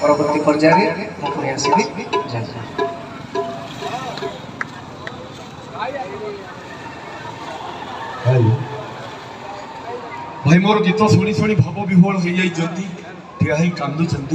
परवर्ती पर्याय आसबि भाई मोर गीत शुणी शुणी भाव विह्वल हो जाती कांदुंट।